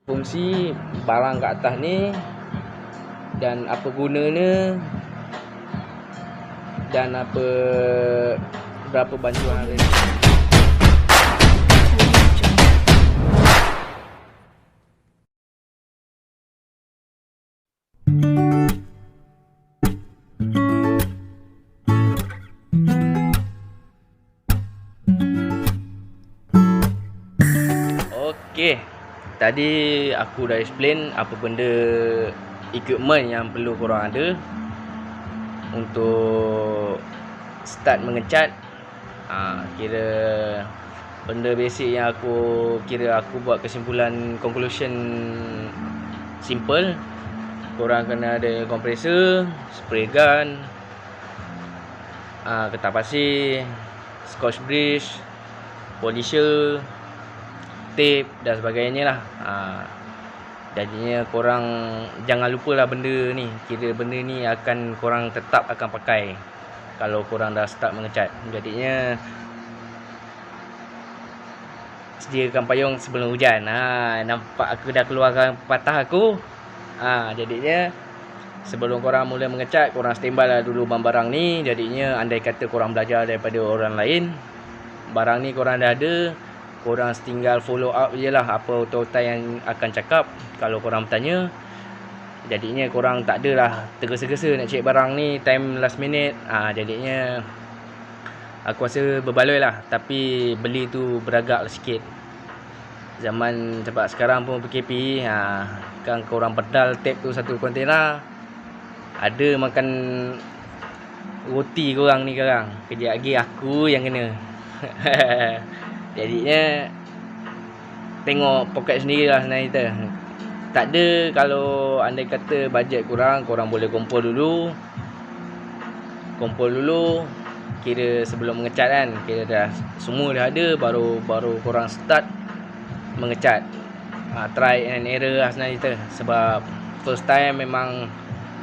Fungsi barang kat atas ni dan apa gunanya dan berapa bantuan ada. Okey, tadi aku dah explain apa benda equipment yang perlu korang ada untuk start mengecat. Kira benda basic yang aku buat kesimpulan conclusion simple. Korang kena ada kompresor, spray gun, getah pasir, scotch bridge, polisher, tape dan sebagainya lah. Jadinya korang jangan lupalah benda ni. Kira benda ni akan korang tetap akan pakai kalau korang dah start mengecat. Jadinya sediakan payung sebelum hujan. Nampak aku dah keluarkan pepatah aku. Jadinya sebelum korang mula mengecat, korang standby lah dulu barang-barang ni. Jadinya andai kata korang belajar daripada orang lain, barang ni korang dah ada, korang tinggal follow up je lah apa authority yang akan cakap kalau korang bertanya. Jadinya korang tak adalah tergesa-gesa nak cek barang ni time last minute. Jadinya aku rasa berbaloi lah. Tapi beli tu beragak lah sikit. Zaman sebab sekarang pun PKP, kan korang pedal tape tu satu kontena, ada makan roti korang ni sekarang. Kejap lagi aku yang kena. Jadinya tengok poket sendiri lah sebenarnya kita. Tak ada, kalau andai kata bajet korang boleh kumpul dulu. Kira sebelum mengecat kan, kira dah semua dah ada, baru korang start mengecat. Try and error lah sebenarnya kita. Sebab first time memang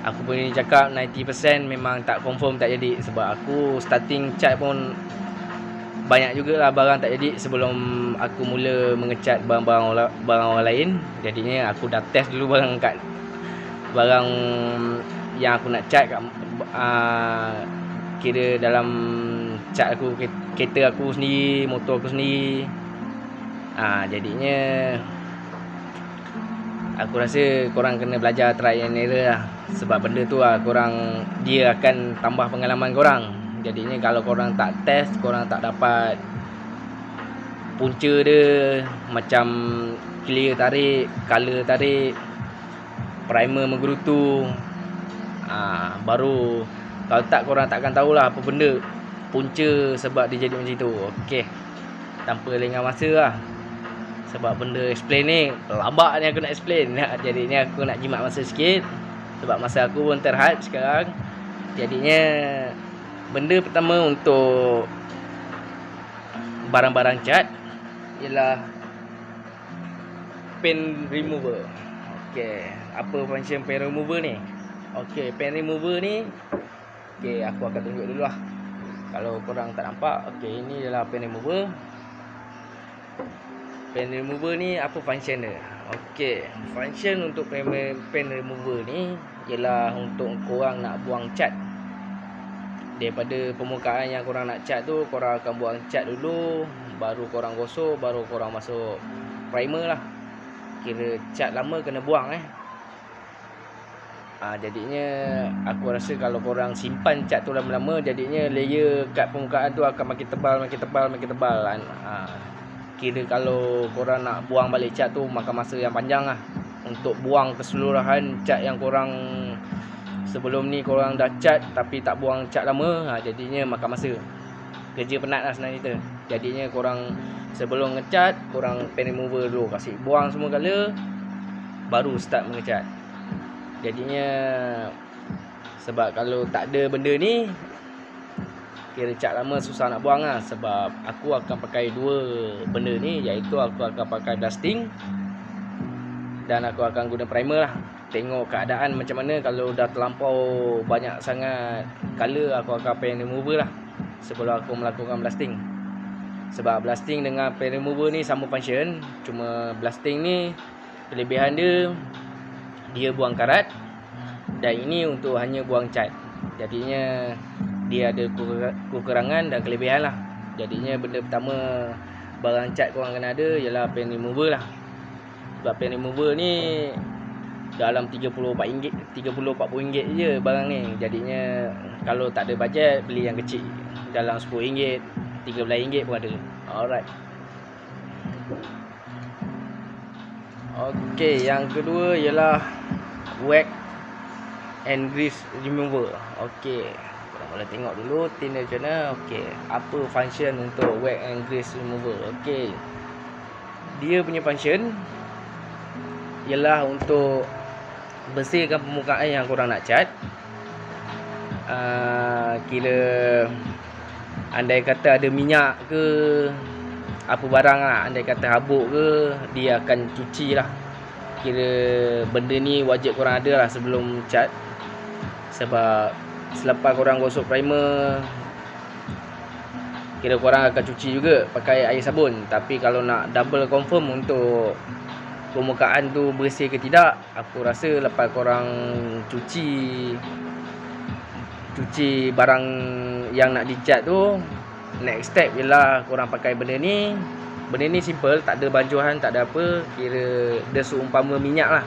aku boleh cakap 90% memang tak confirm, tak jadi. Sebab aku starting cat pun banyak jugalah barang tak jadi sebelum aku mula mengecat barang orang lain. Jadinya aku dah test dulu barang yang aku nak cat kat, kira dalam cat aku, kereta aku sendiri, motor aku sendiri. Jadinya aku rasa korang kena belajar try and error lah. Sebab benda tu lah dia akan tambah pengalaman korang. Jadinya kalau korang tak test, korang tak dapat punca dia, macam clear tarik, color tarik, primer menggerutu, baru kalau tak korang takkan tahulah apa benda punca sebab dia jadi macam tu. Okey, tanpa lengah masa lah, sebab benda explain ni lambat ni aku nak explain. Jadinya aku nak jimat masa sikit sebab masa aku pun terhad sekarang. Jadinya benda pertama untuk barang-barang cat ialah pen remover. Okey, apa function pen remover ni? Okey, pen remover ni, okey, aku akan tunjuk dulu lah kalau korang tak nampak. Okey, ini adalah pen remover. Pen remover ni apa function dia? Okey, function untuk pen remover ni ialah untuk korang nak buang cat. Daripada permukaan yang korang nak cat tu, korang akan buang cat dulu, baru korang gosok, baru korang masuk primer lah. Kira cat lama kena buang jadinya aku rasa kalau korang simpan cat tu lama-lama, jadinya layer kat permukaan tu akan makin tebal kan. Kira kalau korang nak buang balik cat tu makan masa yang panjang lah. Untuk buang keseluruhan cat yang korang sebelum ni korang dah cat tapi tak buang cat lama, jadinya makan masa. Kerja penat lah sebenarnya kita. Jadinya korang sebelum ngecat, korang pen remover dulu, kasih buang semua color, baru start mengecat. Jadinya sebab kalau tak ada benda ni, kira cat lama susah nak buang lah. Sebab aku akan pakai dua benda ni, iaitu aku akan pakai blasting dan aku akan guna primer lah. Tengok keadaan macam mana. Kalau dah terlampau banyak sangat color, aku akan pen remover lah sebelum aku melakukan blasting. Sebab blasting dengan pen remover ni sama function, cuma blasting ni kelebihan dia, dia buang karat, dan ini untuk hanya buang cat. Jadinya dia ada kekurangan dan kelebihan lah. Jadinya benda pertama barang cat korang kena ada ialah pen remover lah. Sebab pen remover ni dalam RM30-40 je barang ni. Jadinya kalau tak ada bajet, beli yang kecil dalam RM10, RM13 pun ada. Alright. Okey, yang kedua ialah wax and grease remover. Okey, korang boleh tengok dulu tin dia macam mana. Okey, apa function untuk wax and grease remover? Okey, dia punya function ialah untuk bersihkan permukaan yang korang nak cat. Kira andai kata ada minyak ke apa barang lah, andai kata habuk ke, dia akan cuci lah. Kira benda ni wajib korang ada lah sebelum cat. Sebab selepas korang gosok primer, kira korang akan cuci juga pakai air sabun. Tapi kalau nak double confirm untuk permukaan tu bersih ke tidak, aku rasa lepas korang cuci barang yang nak dicat tu, next step ialah korang pakai benda ni. Benda ni simple, tak ada banjuhan, tak ada apa. Kira dia seumpama minyak lah.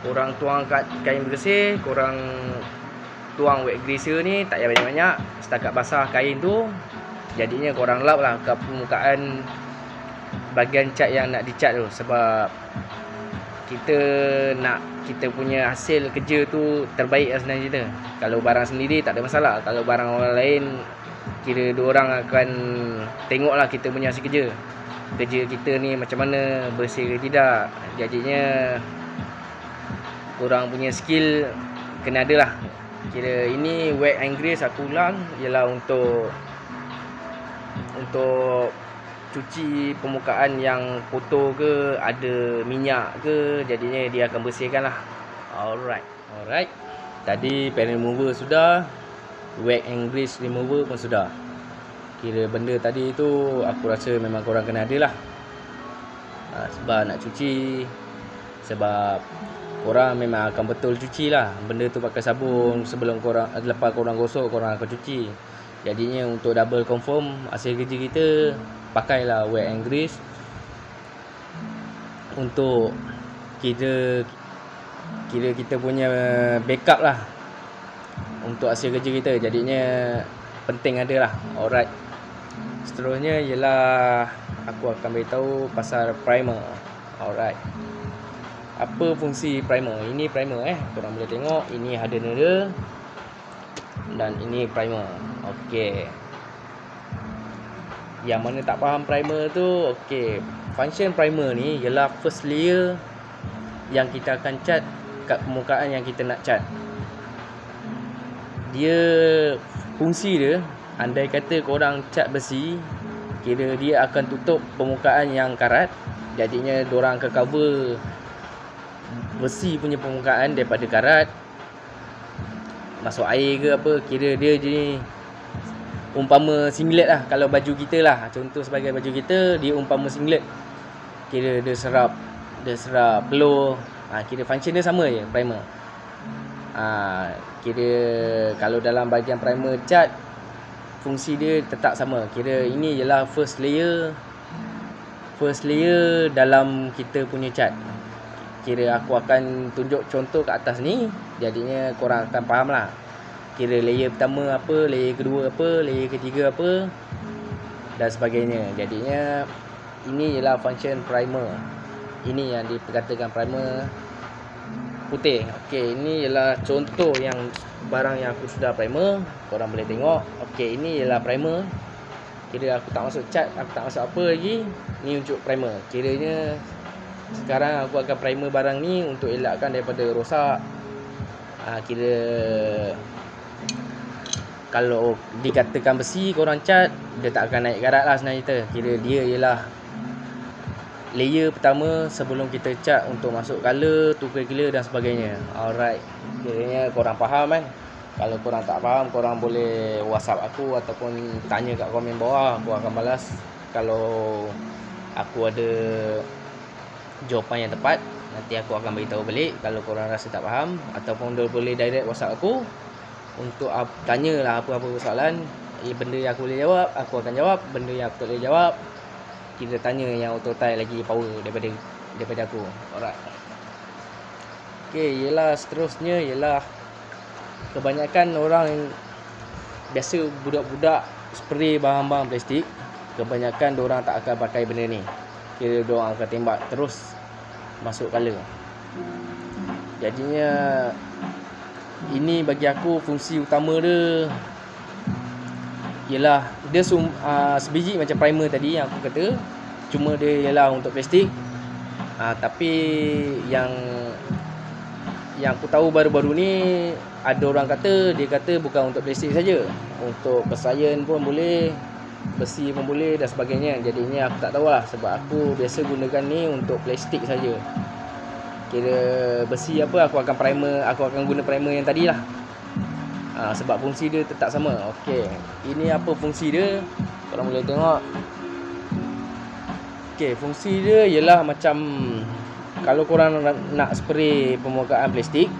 Korang tuang kat kain bersih, korang tuang wax greaser ni, tak payah banyak-banyak, setakat basah kain tu. Jadinya korang lap lah ke permukaan bahagian cat yang nak dicat tu. Sebab kita punya hasil kerja tu terbaik lah sebenarnya kita. Kalau barang sendiri tak ada masalah. Kalau barang orang lain, kira dua orang akan tengoklah kita punya hasil kerja kita ni macam mana, bersih ke tidak. Jadinya korang punya skill kena ada lah. Kira ini wax and grease, aku ulang, ialah untuk cuci permukaan yang kotor ke, ada minyak ke. Jadinya dia akan bersihkan lah. Alright. Tadi pen remover sudah, wax and grease remover pun sudah. Kira benda tadi tu aku rasa memang korang kena ada lah. Sebab nak cuci, sebab korang memang akan betul cuci lah benda tu pakai sabun. Sebelum korang, lepas korang gosok, korang akan cuci. Jadinya untuk double confirm hasil kerja kita, pakailah wax and grease untuk kita kita punya backup lah untuk hasil kerja kita. Jadinya penting ada lah. Alright. Seterusnya ialah aku akan beritahu pasal primer. Alright. Apa fungsi primer? Ini primer korang boleh tengok. Ini hardener dia, dan ini primer. Okey. Yang mana tak faham primer tu, okey, function primer ni ialah first layer yang kita akan cat kat permukaan yang kita nak cat. Dia fungsi dia, andai kata korang cat besi, kira dia akan tutup permukaan yang karat. Jadinya diorang akan cover besi punya permukaan daripada karat, masuk air ke apa. Kira dia jadi umpama singlet lah. Kalau baju kita lah, contoh sebagai baju kita, dia umpama singlet. Kira dia serap peluh. Kira function dia sama je, primer. Kira kalau dalam bahagian primer cat, fungsi dia tetap sama. Kira ini ialah first layer dalam kita punya cat. Kira aku akan tunjuk contoh kat atas ni, jadinya korang akan faham lah. Kira layer pertama apa, layer kedua apa, layer ketiga apa, dan sebagainya. Jadinya ini ialah function primer. Ini yang diperkatakan primer putih. Okey, ini ialah contoh yang barang yang aku sudah primer. Korang boleh tengok. Okey, ini ialah primer. Kira aku tak masuk cat, aku tak masuk apa lagi. Ni untuk primer. Kiranya sekarang aku akan primer barang ni untuk elakkan daripada rosak. Kira kalau dikatakan besi korang cat, dia tak akan naik karat lah sebenarnya kita. Kira dia ialah layer pertama sebelum kita cat untuk masuk color, tukar gila dan sebagainya. Alright. Kiranya korang faham kan? Kalau korang tak faham, korang boleh WhatsApp aku ataupun tanya kat komen bawah. Aku akan balas kalau aku ada jawapan yang tepat. Nanti aku akan beritahu balik kalau korang rasa tak faham, ataupun boleh direct WhatsApp aku untuk tanyalah apa-apa soalan. Benda yang aku boleh jawab, aku akan jawab. Benda yang aku tak boleh jawab, kita tanya yang ototai lagi power daripada aku. Alright. Okay, yelah seterusnya ialah kebanyakan orang biasa budak-budak spray bahan-bahan plastik, kebanyakan diorang tak akan pakai benda ni. Kira diorang akan tembak terus masuk colour. Jadinya ini bagi aku fungsi utama dia ialah dia sebiji macam primer tadi yang aku kata, cuma dia ialah untuk plastik. Tapi yang aku tahu baru-baru ni ada orang kata, dia kata bukan untuk plastik saja, untuk persayan pun boleh, besi pun boleh dan sebagainya. Jadinya aku tak tahulah, sebab aku biasa gunakan ni untuk plastik saja. Kira besi apa, aku akan guna primer yang tadi lah. Sebab fungsi dia tetap sama. Okey, ini apa fungsi dia, korang boleh tengok. Okey, fungsi dia ialah macam kalau korang nak spray permukaan plastik,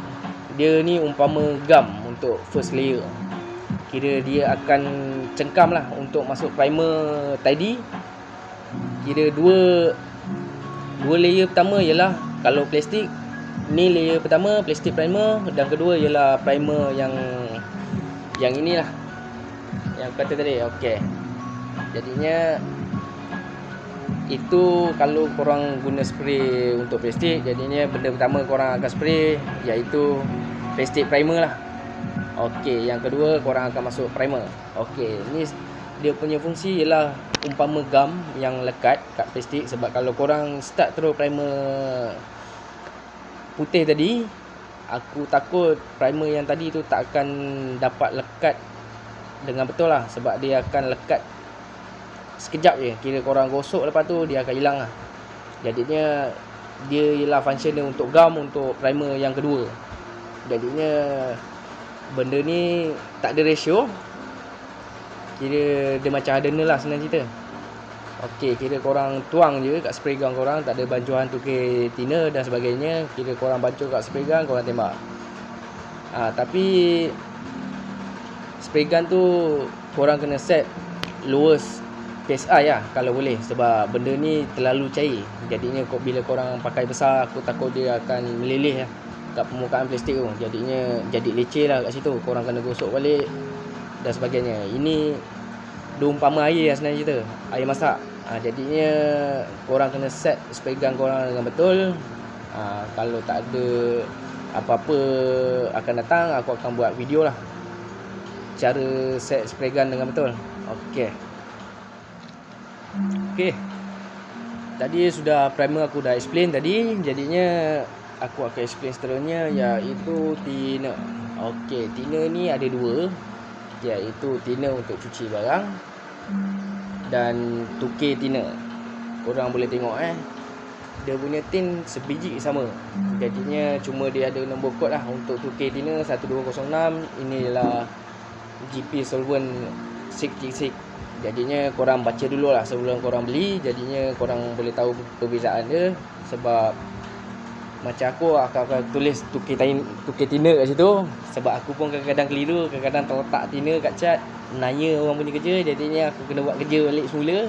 dia ni umpama gam untuk first layer. Kira dia akan cengkam lah untuk masuk primer tadi. Kira dua layer pertama ialah kalau plastik ni, layer pertama plastik primer, dan kedua ialah primer yang inilah yang aku kata tadi. Okey, jadinya itu kalau korang guna spray untuk plastik, jadinya benda pertama korang akan spray iaitu plastik primer lah. Okey, yang kedua korang akan masuk primer. Okey, ni dia punya fungsi ialah umpama gam yang lekat kat plastik. Sebab kalau korang start terus primer putih tadi, aku takut primer yang tadi tu tak akan dapat lekat dengan betul lah, sebab dia akan lekat sekejap je. Kira korang gosok lepas tu dia akan hilang lah. Jadinya dia ialah function dia untuk gam, untuk primer yang kedua. Jadinya benda ni tak ada ratio, kira dia macam hardener lah senang cerita. Okey, kira korang tuang je kat spray gun korang, tak ada bancuan tukar thinner dan sebagainya. Kira korang bancuh kat spray gun, korang tembak. Tapi spray gun tu korang kena set lowest PSI lah kalau boleh, sebab benda ni terlalu cair. Jadinya bila korang pakai besar, aku takut dia akan meleleh lah kat permukaan plastik tu. Jadinya jadi leceh lah kat situ, korang kena gosok balik dan sebagainya. Ini dia umpama air lah senang cerita, air masak. Jadinya korang kena set spray gun korang dengan betul. Kalau tak ada apa-apa akan datang, aku akan buat video lah cara set spray gun dengan betul. Okey, tadi sudah primer aku dah explain tadi. Jadinya aku akan explain seterusnya, iaitu thinner. Okey, thinner ni ada dua, iaitu thinner untuk cuci barang dan tukar thinner. Korang boleh tengok dia punya tin sebiji sama. Jadinya cuma dia ada nombor kod lah untuk tukar thinner 1206. Ini ialah GP Solvent 66. Jadinya korang baca dulu lah sebelum korang beli. Jadinya korang boleh tahu perbezaan dia. Sebab macam aku akan tulis tukar thinner kat situ. Sebab aku pun kadang-kadang keliru, kadang-kadang terletak thinner kat cat, menanya orang punya kerja. Jadinya aku kena buat kerja balik semula.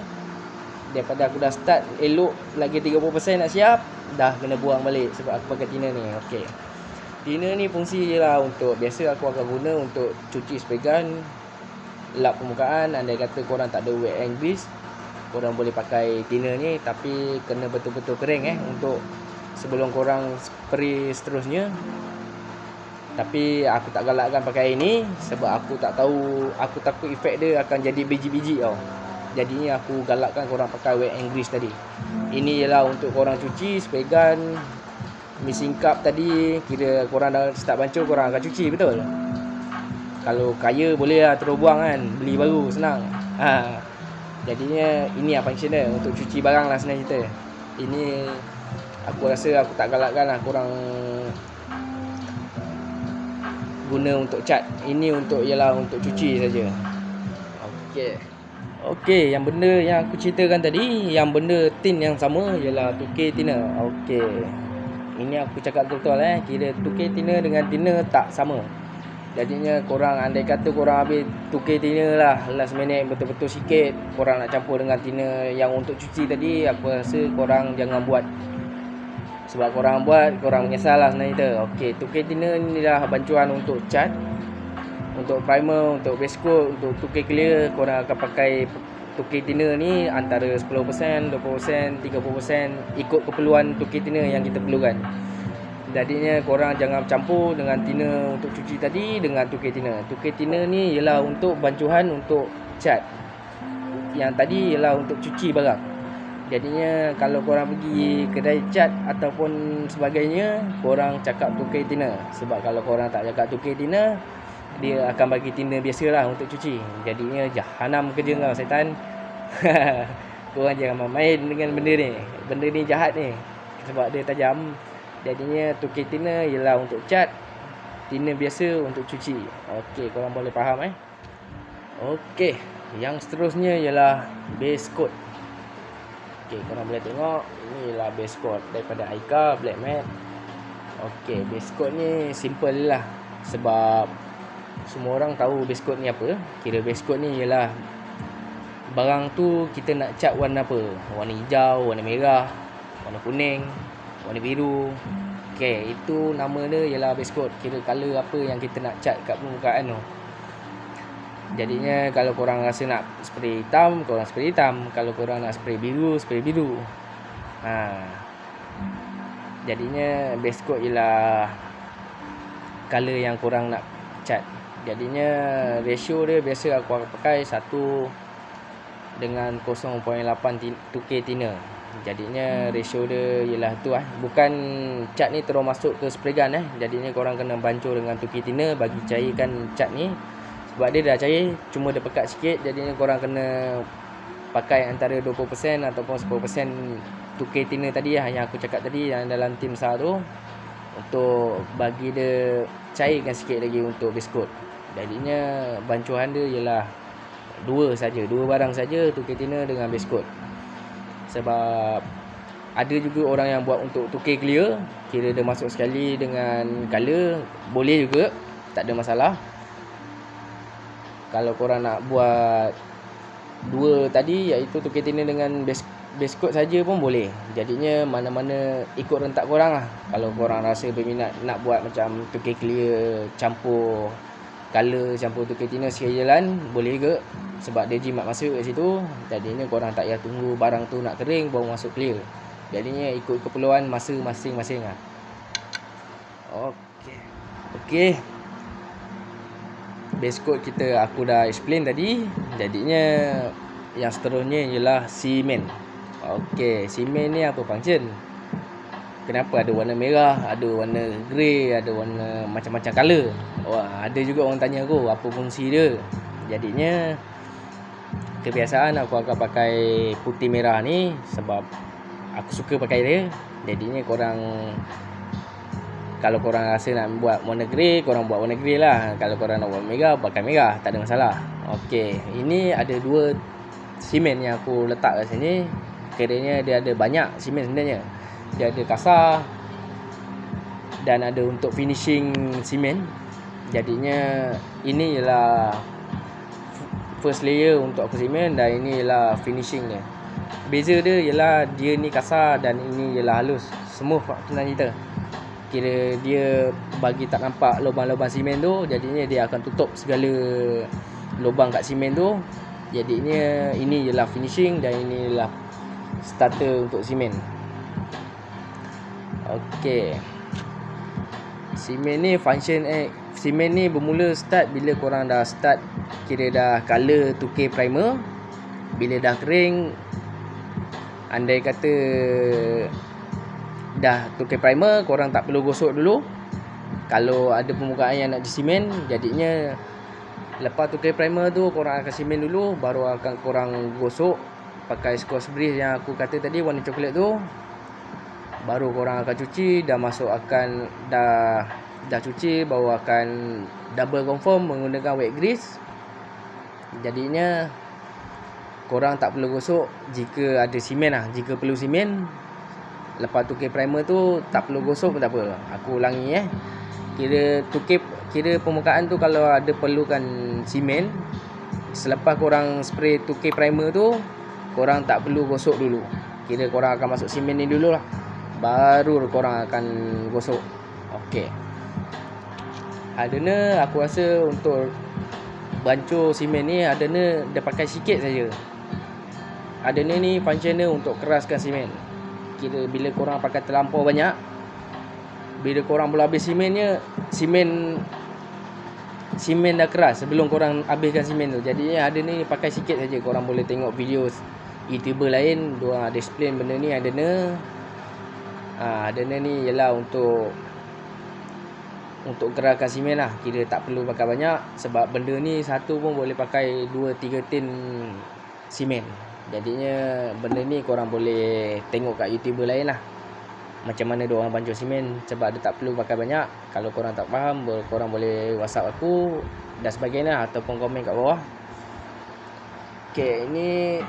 Daripada aku dah start elok lagi 30% nak siap, dah kena buang balik sebab aku pakai thinner ni. Okey, thinner ni fungsi je lah untuk, biasa aku akan guna untuk cuci spray gun, lap permukaan. Andai kata korang tak ada wet and grease, korang boleh pakai thinner ni. Tapi kena betul-betul kering untuk sebelum korang spray seterusnya. Tapi aku tak galakkan pakai ini sebab aku tak tahu, aku takut efek dia akan jadi biji-biji tau. Jadinya aku galakkan korang pakai wet and grease tadi. Ini ialah untuk korang cuci spray gun, missing cup tadi. Kira korang dah start bancuh, korang akan cuci, betul? Kalau kaya boleh lah terus buang kan, beli baru senang. Jadinya ini lah function dia, untuk cuci barang lah senang cerita. Ini aku rasa aku tak galakkan lah korang guna untuk cat. Ini ialah untuk cuci saja. Okey, yang benda yang aku ceritakan tadi, yang benda tin yang sama ialah tukar tina. Okey. Ini aku cakap betul-betul kira tukar tina dengan tina tak sama. Jadinya korang andai kata korang habis tukar tina lah last minute betul-betul sikit, korang nak campur dengan tina yang untuk cuci tadi, aku rasa korang jangan buat. Sebab korang buat, korang menyesal lah sebenarnya kita. Okey, tukar tina ni dah bancuan untuk cat, untuk primer, untuk base coat, untuk tukar clear. Korang akan pakai tukar tina ni antara 10%, 20%, 30% ikut keperluan tukar tina yang kita perlukan. Jadinya korang jangan campur dengan tina untuk cuci tadi dengan tukar tina. Tukar tina ni ialah untuk bancuan untuk cat. Yang tadi ialah untuk cuci barang. Jadinya kalau korang pergi kedai cat ataupun sebagainya, korang cakap tukar tina. Sebab kalau korang tak cakap tukar tina, dia akan bagi tina biasalah untuk cuci. Jadinya jahanam kerja kau setan. Korang jangan main dengan benda ni. Benda ni jahat ni. Sebab dia tajam. Jadinya tukar tina ialah untuk cat, tina biasa untuk cuci. Okey, korang boleh faham Okey, yang seterusnya ialah base coat. Okey, korang boleh tengok ini ialah base coat daripada Aika Black Matte. Okey, base coat ni simple lah. Sebab semua orang tahu base coat ni apa. Kira base coat ni ialah barang tu kita nak cat warna apa. Warna hijau, warna merah, warna kuning, warna biru. Okey, itu nama dia ialah base coat. Kira color apa yang kita nak cat kat permukaan tu. Jadinya kalau korang rasa nak spray hitam, korang spray hitam. Kalau korang nak spray biru, spray biru. Jadinya base coat ialah color yang korang nak cat. Jadinya ratio dia biasa aku akan pakai 1 dengan 0.8 tukar tina. Jadinya ratio dia ialah tu Bukan cat ni terus masuk ke spray gun Jadinya korang kena bancur dengan tukar tina bagi cairkan cat ni. Sebab dia dah cair, cuma dia pekat sikit. Jadinya korang kena pakai antara 20% ataupun 10% tukar tina tadi yang aku cakap tadi, yang dalam tin besar tu, untuk bagi dia cairkan sikit lagi untuk base coat. Jadinya bancuan dia ialah dua barang saja, tukar tina dengan base coat. Sebab ada juga orang yang buat untuk tukar clear, kira dia masuk sekali dengan color, boleh juga, tak ada masalah. Kalau korang nak buat dua tadi, iaitu tukar tina dengan base coat saja pun boleh. Jadinya mana-mana ikut rentak korang lah. Kalau korang rasa berminat nak buat macam tukar clear campur color, campur tukar tina sekali jalan, boleh ke. Sebab dia jimat masuk kat situ. Jadinya korang tak payah tunggu barang tu nak kering baru masuk clear. Jadinya ikut keperluan masa masing-masing lah. Okey, base coat kita aku dah explain tadi. Jadinya yang seterusnya ialah simen. Okey, simen ni apa function? Kenapa ada warna merah, ada warna grey, ada warna macam-macam color? Ada juga orang tanya aku apa fungsi dia. Jadinya kebiasaan aku akan pakai putih merah ni sebab aku suka pakai dia. Jadinya korang, kalau korang rasa nak buat warna grey, korang buat warna grey lah. Kalau korang nak buat merah, pakai merah, tak ada masalah. Okey, ini ada dua simen yang aku letak kat sini. Kiranya dia ada banyak simen sebenarnya. Dia ada kasar dan ada untuk finishing simen. Jadinya ini ialah first layer untuk aku simen dan ini ialah finishing dia. Beza dia ialah dia ni kasar dan ini ialah halus. Smooth senang cerita. Kira dia bagi tak nampak lubang-lubang simen tu, jadinya dia akan tutup segala lubang kat simen tu. Jadinya ini ialah finishing dan ini ialah starter untuk simen. Okey. Simen ni function simen ni bermula start bila korang dah start, kira dah color tukar primer. Bila dah kering, andai kata dah tukar primer, korang tak perlu gosok dulu. Kalau ada permukaan yang nak disimen, jadinya lepas tukar primer tu korang akan simen dulu, baru akan korang gosok pakai Scotch Brite yang aku kata tadi, warna coklat tu. Baru korang akan cuci, dah cuci, baru akan double confirm menggunakan wet grease. Jadinya korang tak perlu gosok jika ada simen lah. Jika perlu simen, lepas tukar primer tu tak perlu gosok pun tak apa. Aku ulangi Kira permukaan tu kalau ada perlukan simen, selepas korang spray tukar primer tu, korang tak perlu gosok dulu. Kira korang akan masuk simen ni dulu lah, baru korang akan gosok. Okey. Adanya aku rasa untuk bancuh simen ni, adanya dia pakai sikit saja. Adanya ni function dia untuk keraskan simen. Kira bila korang pakai terlampau banyak, bila korang belum habis simennya, simen dah keras sebelum korang habiskan simen tu. Jadi ada ni pakai sikit saja. Korang boleh tengok video YouTuber lain, diorang ada explain benda ni. Adanya ni ialah untuk gerakan simen lah. Kira tak perlu pakai banyak, sebab benda ni satu pun boleh pakai 2-3 tin simen. Jadinya benda ni korang boleh tengok kat YouTuber lain lah, macam mana diorang bancuh simen. Sebab dia tak perlu pakai banyak. Kalau korang tak faham, korang boleh WhatsApp aku dan sebagainya, ataupun komen kat bawah. Okay, ini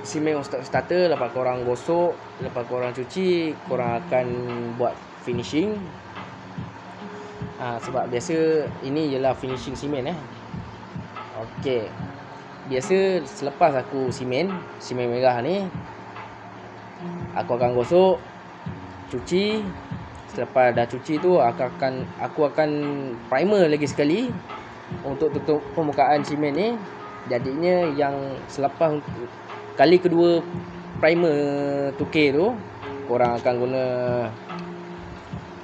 simen starter. Lepas korang gosok, lepas korang cuci, korang akan buat finishing. Sebab biasa ini ialah finishing simen Okay, biasa selepas aku simen merah ni, aku akan gosok, cuci. Selepas dah cuci tu, aku akan primer lagi sekali untuk tutup permukaan simen ni. Jadinya yang selepas kali kedua primer tukar tu, korang akan guna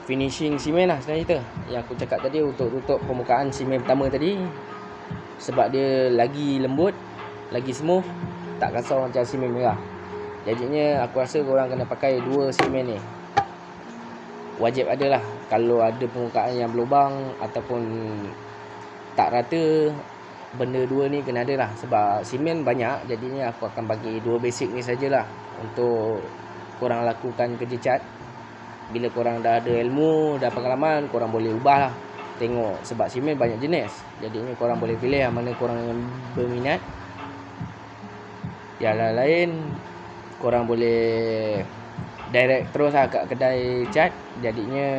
finishing simen lah sebenarnya kita, yang aku cakap tadi, untuk tutup permukaan simen pertama tadi. Sebab dia lagi lembut, lagi smooth, tak kasar macam simen merah. Jadinya aku rasa korang kena pakai dua simen ni. Wajib ada lah. Kalau ada permukaan yang berlubang ataupun tak rata, benda dua ni kena ada lah. Sebab simen banyak, jadinya aku akan bagi dua basic ni sajalah untuk korang lakukan kerja cat. Bila korang dah ada ilmu, dah pengalaman, korang boleh ubah lah. Tengok, sebab simen banyak jenis. Jadinya korang boleh pilih lah mana korang yang berminat. Yang lain korang boleh direct terus lah kat kedai cat. Jadinya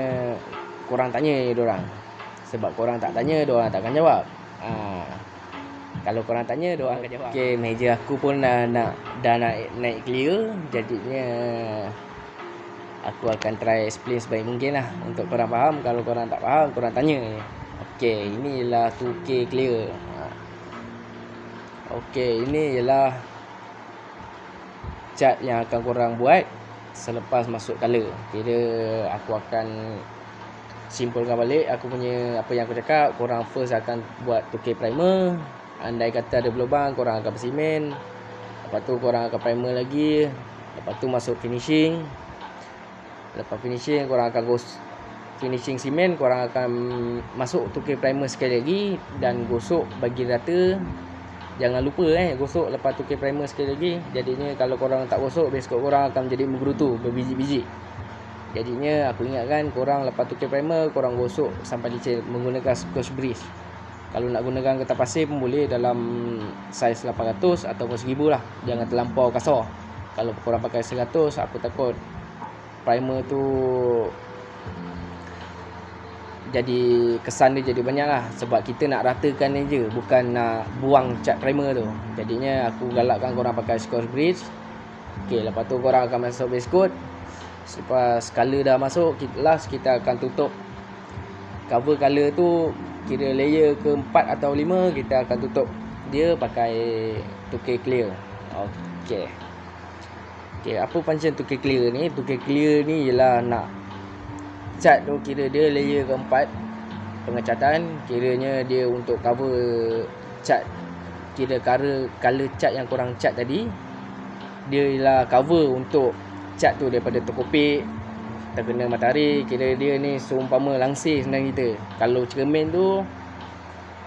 korang tanya diorang. Sebab korang tak tanya, diorang takkan jawab. Kalau korang tanya, diorang akan jawab. Okay, meja aku pun dah naik clear. Jadinya aku akan try explain sebaik mungkin lah untuk korang faham. Kalau korang tak faham, korang tanya. Okay, ini ialah 2K clear. Okay, ini ialah cat yang akan korang buat selepas masuk colour. Kira aku akan simpulkan balik aku punya apa yang aku cakap. Korang first akan buat 2K primer. Andai kata ada berlubang, korang akan bersimen. Lepas tu korang akan primer lagi. Lepas tu masuk finishing. Lepas finishing, korang akan finishing simen. Korang akan masuk 2K primer sekali lagi dan gosok bagi rata. Jangan lupa gosok lepas 2K primer sekali lagi. Jadinya kalau korang tak gosok, base coat korang akan menjadi menggerutu, berbiji-biji. Jadinya aku ingatkan korang lepas 2K primer, korang gosok sampai licin menggunakan Scotch Brite. Kalau nak gunakan kertas pasir pun boleh, dalam saiz 800 ataupun 1000 lah. Jangan terlampau kasar. Kalau korang pakai 100, aku takut primer tu jadi kesan dia jadi banyak lah. Sebab kita nak ratakan ni je, bukan nak buang cat primer tu. Jadinya aku galakkan korang pakai Scotch Brite. Okay, lepas tu korang akan masuk base coat. Lepas colour dah masuk, last kita akan tutup cover colour tu. Kira layer ke-4 atau 5, kita akan tutup dia pakai 2K clear. Okay, apa function 2K clear ni? 2K clear ni ialah nak cat tu, kira dia layer ke-4 pengecatan. Kiranya dia untuk cover cat, kira color cat yang korang cat tadi. Dia ialah cover untuk cat tu daripada terkopik, terkena matahari. Kira dia ni seumpama langsir senang kita. Kalau cermin tu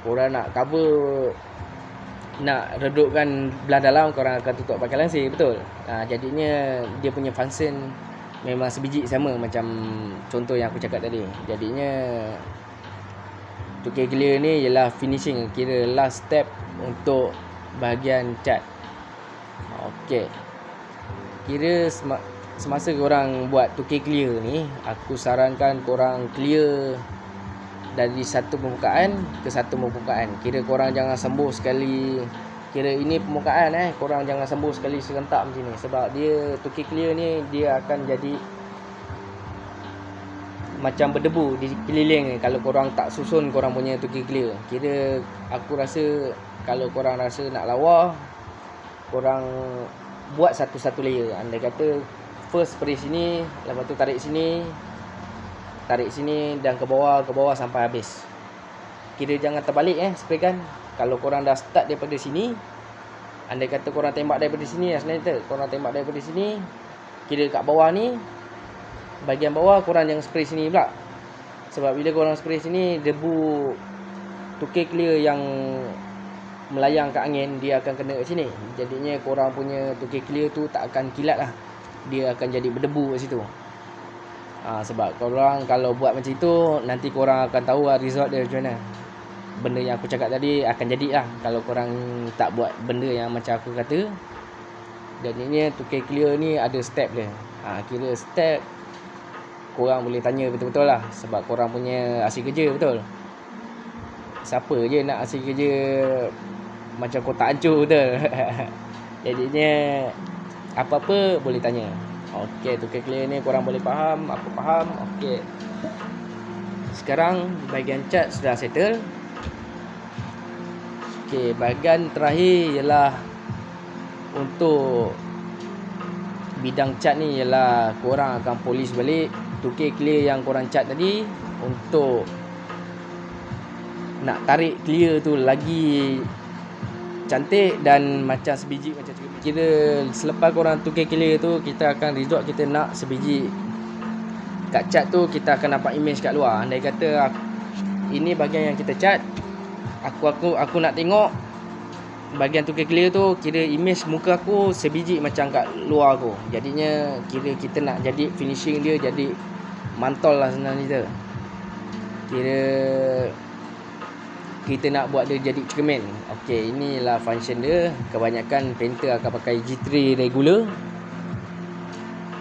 korang nak cover, nak redupkan belah dalam, korang akan tutup pakai langsir, betul? Jadinya dia punya function memang sebiji sama macam contoh yang aku cakap tadi. Jadinya 2K clear ni ialah finishing, kira last step untuk bahagian cat. Okey. Kira semasa korang buat 2K clear ni, aku sarankan korang clear dari satu permukaan ke satu permukaan. Kira korang jangan sembur sekali. Kira ini permukaan korang jangan sembur sekali serentak macam ni. Sebab dia 2K clear ni dia akan jadi macam berdebu di keliling ni kalau korang tak susun korang punya 2K clear. Kira aku rasa kalau korang rasa nak lawa, korang buat satu-satu layer. Andai kata first spray sini, lepas tu tarik sini dan ke bawah sampai habis. Kira jangan terbalik spray kan. Kalau korang dah start daripada sini, andai kata korang tembak daripada sini sebenarnya korang tembak daripada sini, kira kat bawah ni, bahagian bawah korang jangan spray sini pula. Sebab bila korang spray sini, debu 2K clear yang melayang kat angin, dia akan kena kat sini. Jadinya korang punya 2K clear tu tak akan kilat lah. Dia akan jadi berdebu kat situ. Sebab korang kalau buat macam tu, nanti korang akan tahu result dia macam mana. Benda yang aku cakap tadi akan jadi lah kalau korang tak buat benda yang macam aku kata. Dan ini 2K clear ni ada step dia. Kira step korang boleh tanya betul-betul lah. Sebab korang punya hasil kerja betul. Siapa je nak hasil kerja macam kotak hancur betul. Jadinya apa-apa boleh tanya. Okey, 2K clear ni korang boleh faham. Aku faham. Okey. Sekarang bahagian cat sudah settle. Okey, bahagian terakhir ialah untuk bidang cat ni ialah korang akan polish balik 2K clear yang korang cat tadi untuk nak tarik clear tu lagi cantik dan macam sebiji macam cermin. Kira selepas korang 2K clear tu, kita akan resort kita nak sebiji kat cat tu, kita akan nampak image kat luar. Andai kata ini bahagian yang kita cat, aku nak tengok bahagian 2K clear tu, kira image muka aku sebiji macam kat luar aku. Jadinya kira kita nak jadi finishing dia jadi mantol lah sebenarnya. Kira kita nak buat dia jadi cermin. Okey, inilah function dia. Kebanyakan painter akan pakai G3 regular.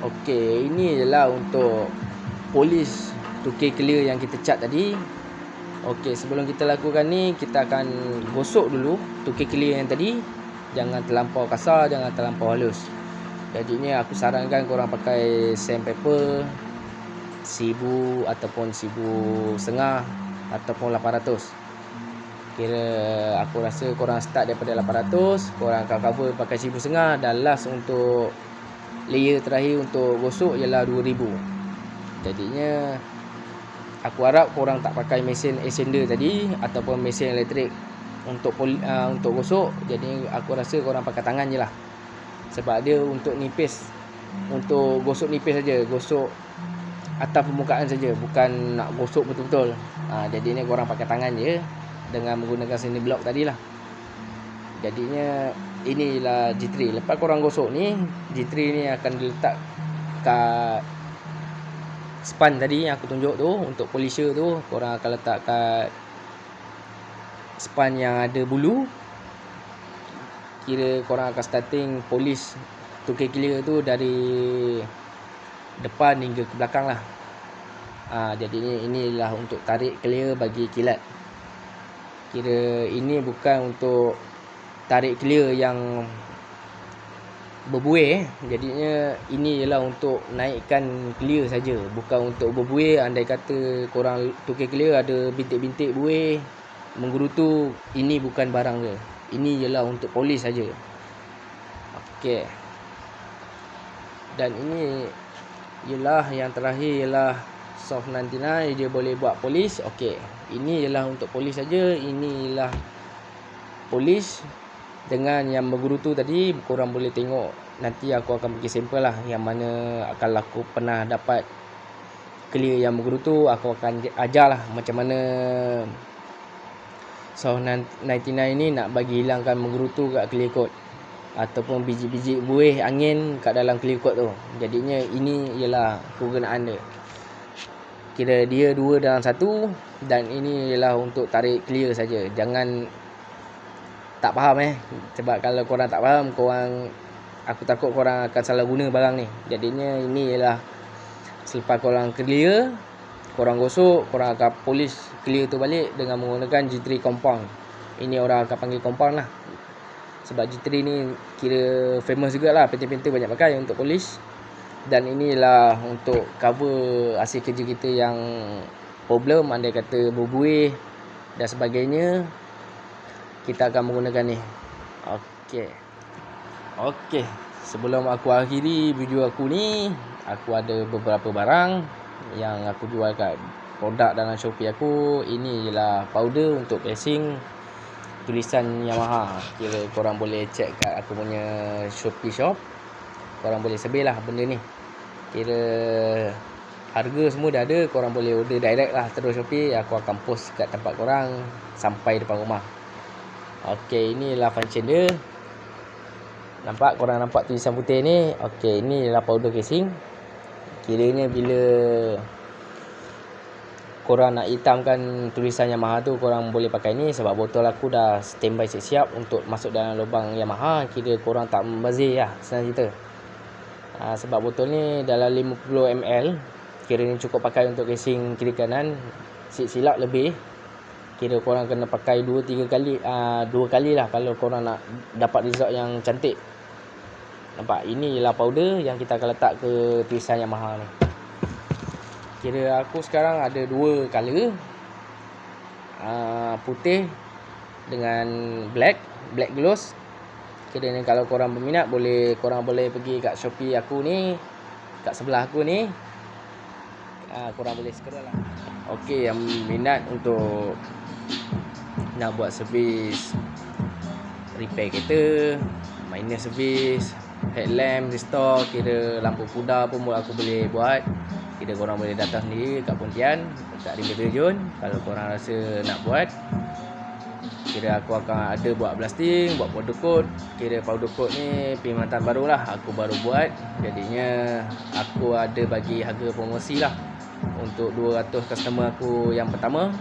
Okey, ini ialah untuk polish 2K clear yang kita cat tadi. Okey, sebelum kita lakukan ni, kita akan gosok dulu 2K clear yang tadi. Jangan terlampau kasar, jangan terlampau halus. Jadinya aku sarankan korang pakai sandpaper 1000 ataupun 1500 ataupun 800. Kira aku rasa korang start daripada 800, korang akan cover pakai 1500, dan last untuk layer terakhir untuk gosok ialah 2000. Jadinya aku harap korang tak pakai mesin extender tadi ataupun mesin elektrik untuk gosok. Jadi aku rasa korang pakai tangan je lah. Sebab dia untuk nipis, untuk gosok nipis saja, gosok atas permukaan saja, bukan nak gosok betul-betul. Jadinya korang pakai tangan je dengan menggunakan sini blok tadi lah. Jadinya inilah G3. Lepas korang gosok ni, G3 ni akan diletak kat span tadi yang aku tunjuk tu. Untuk polisher tu, korang akan letak kat span yang ada bulu. Kira korang akan starting polish 2K clear tu dari depan hingga ke belakang lah. Jadinya inilah untuk tarik clear bagi kilat. Kira ini bukan untuk tarik clear yang berbuih. Jadinya ini ialah untuk naikkan clear saja, bukan untuk berbuih. Andai kata korang 2K clear ada bintik-bintik buih menggerutu, ini bukan barang dia. Ini ialah untuk polish saja. Okey. Dan ini ialah yang terakhir ialah soft 99, dia boleh buat polish. Okey, ini ialah untuk polish saja. Ini ialah polish dengan yang bergerutu tadi. Korang boleh tengok, nanti aku akan bagi sampel lah yang mana kalau aku pernah dapat clear yang bergerutu, aku akan ajar lah macam mana soft 99 ni nak bagi hilangkan menggerutu kat clear coat ataupun biji-biji buih angin kat dalam clear coat tu. Jadinya ini ialah kegunaan dia. Kira dia dua dalam satu, dan ini ialah untuk tarik clear saja. Jangan tak faham sebab kalau korang tak faham, korang aku takut korang akan salah guna barang ni. Jadinya ini ialah selepas korang clear, korang gosok, korang akan polish clear tu balik dengan menggunakan G3 compound. Ini orang akan panggil compound lah, sebab G3 ni kira famous jugalah, painter-painter banyak pakai untuk polish. Dan inilah untuk cover hasil kerja kita yang problem, andai kata berbuih dan sebagainya, kita akan menggunakan ni. Okey, sebelum aku akhiri video aku ni, aku ada beberapa barang yang aku jual kat produk dalam Shopee aku. Ini ialah powder untuk casing tulisan Yamaha. Kira korang boleh check kat aku punya Shopee shop, korang boleh survey lah benda ni. Kira harga semua dah ada, korang boleh order direct lah terus Shopee. Aku akan post kat tempat korang sampai depan rumah. Okey, inilah function dia. Nampak, korang nampak tulisan putih ni. Okey, ini ialah powder casing. Kiranya bila korang nak hitamkan tulisan Yamaha tu, korang boleh pakai ni. Sebab botol aku dah standby siap-siap untuk masuk dalam lubang Yamaha. Kira korang tak membazir lah, senang cerita. Sebab botol ni dalam 50 ml. Kira ni cukup pakai untuk casing kiri kanan. Silap lebih, kira korang kena pakai 2-3 kali, 2 kali lah kalau korang nak dapat result yang cantik. Nampak, ini ialah powder yang kita akan letak ke tulisan Yamaha ni. Kira aku sekarang ada 2 color, putih dengan black gloss. Kira ni kalau korang berminat, korang boleh pergi kat Shopee aku ni, kat sebelah aku ni. Korang boleh scroll lah. Okey, yang minat untuk nak buat servis repair kereta, minor servis, headlamp restore, kira lampu kuda pun aku boleh buat. Kira korang boleh datang sendiri kat Pontian, kat Rimba Terjun. Kalau korang rasa nak buat, kira aku akan ada buat blasting, buat powder coat. Kira powder coat ni perkhidmatan baru lah, aku baru buat. Jadinya aku ada bagi harga promosi lah untuk 200 customer aku yang pertama.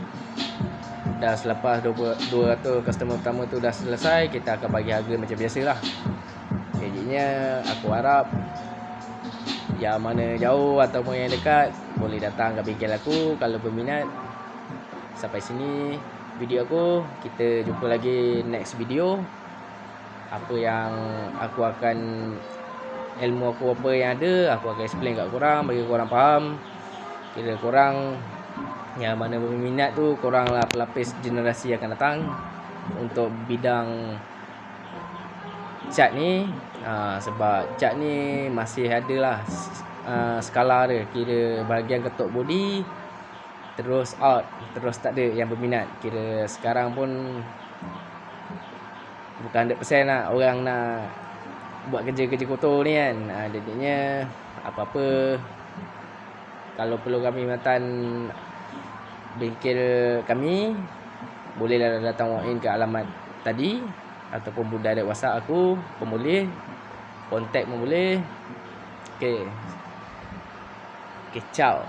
Dan selepas 200 customer pertama tu dah selesai, kita akan bagi harga macam biasa lah. Jadinya aku harap yang mana jauh ataupun yang dekat boleh datang ke bengkel aku kalau berminat. Sampai sini video aku. Kita jumpa lagi next video. Apa yang aku akan, ilmu aku apa yang ada, aku akan explain kat korang, bagi korang faham. Kira korang yang mana berminat tu, korang lah pelapis generasi akan datang untuk bidang cat ni. Sebab cat ni masih ada lah skala dia. Kira bahagian ketuk body, terus out, terus tak ada yang berminat. Kira sekarang pun bukan 100% lah orang nak buat kerja-kerja kotor ni kan. Jadinya apa-apa, kalau perlu kami perkhidmatan bengkel kami, bolehlah datang walk in ke alamat tadi, ataupun direct WhatsApp aku pun boleh, kontak pun boleh. Okey, ciao.